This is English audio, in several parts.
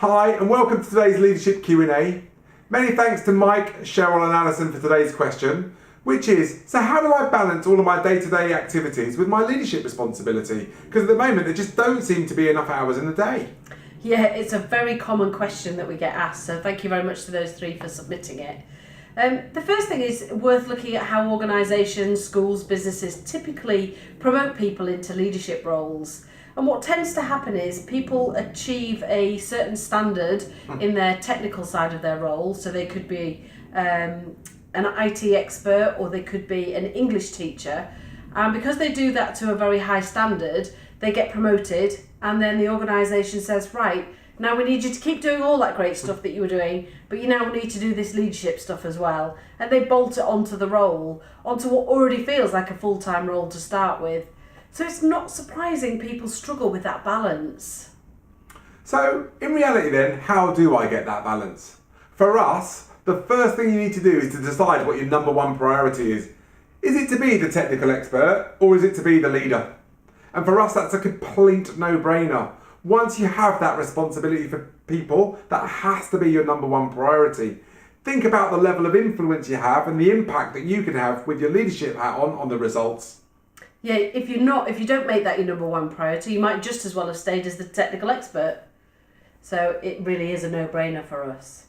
Hi and welcome to today's Leadership Q&A. Many thanks to Mike, Cheryl and Alison for today's question, which is, so how do I balance all of my day-to-day activities with my leadership responsibility? Because at the moment there just don't seem to be enough hours in the day. Yeah, it's a very common question that we get asked, so thank you very much to those three for submitting it. The first thing is worth looking at how organisations, schools, businesses typically promote people into leadership roles. And what tends to happen is people achieve a certain standard in their technical side of their role. So they could be an IT expert or they could be an English teacher. And because they do that to a very high standard, they get promoted and then the organisation says, right, now we need you to keep doing all that great stuff that you were doing, but you now need to do this leadership stuff as well. And they bolt it onto the role, onto what already feels like a full-time role to start with. So it's not surprising people struggle with that balance. So in reality then, how do I get that balance? For us, the first thing you need to do is to decide what your number one priority is. Is it to be the technical expert or is it to be the leader? And for us, that's a complete no-brainer. Once you have that responsibility for people, that has to be your number one priority. Think about the level of influence you have and the impact that you can have with your leadership hat on the results. Yeah, if you don't make that your number one priority, you might just as well have stayed as the technical expert. So it really is a no-brainer for us.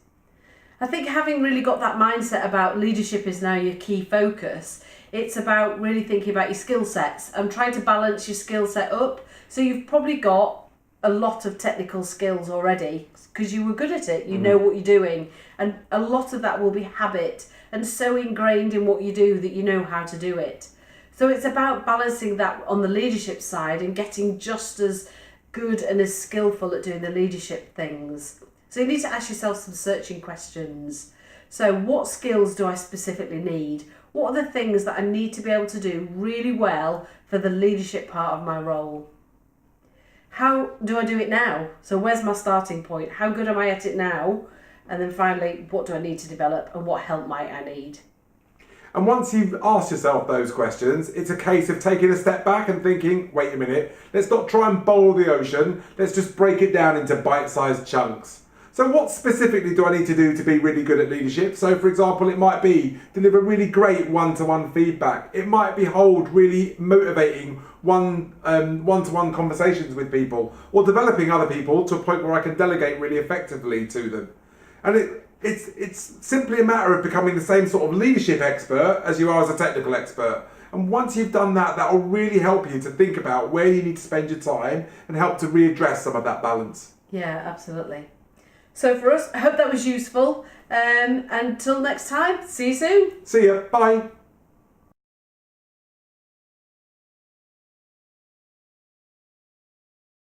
I think having really got that mindset about leadership is now your key focus, it's about really thinking about your skill sets and trying to balance your skill set up. So you've probably got a lot of technical skills already because you were good at it, you know what you're doing, and a lot of that will be habit and so ingrained in what you do that you know how to do it. So it's about balancing that on the leadership side and getting just as good and as skillful at doing the leadership things. So you need to ask yourself some searching questions. So what skills do I specifically need? What are the things that I need to be able to do really well for the leadership part of my role? How do I do it now? So where's my starting point? How good am I at it now? And then finally, what do I need to develop and what help might I need? And once you've asked yourself those questions, it's a case of taking a step back and thinking, wait a minute, let's not try and boil the ocean, let's just break it down into bite-sized chunks. So what specifically do I need to do to be really good at leadership? So for example, it might be deliver really great one-to-one feedback. It might be hold really motivating one-to-one conversations with people, or developing other people to a point where I can delegate really effectively to them. And it's simply a matter of becoming the same sort of leadership expert as you are as a technical expert. And once you've done that, that will really help you to think about where you need to spend your time and help to readdress some of that balance. Yeah, absolutely. So for us, I hope that was useful. Until next time, see you soon. See ya. Bye.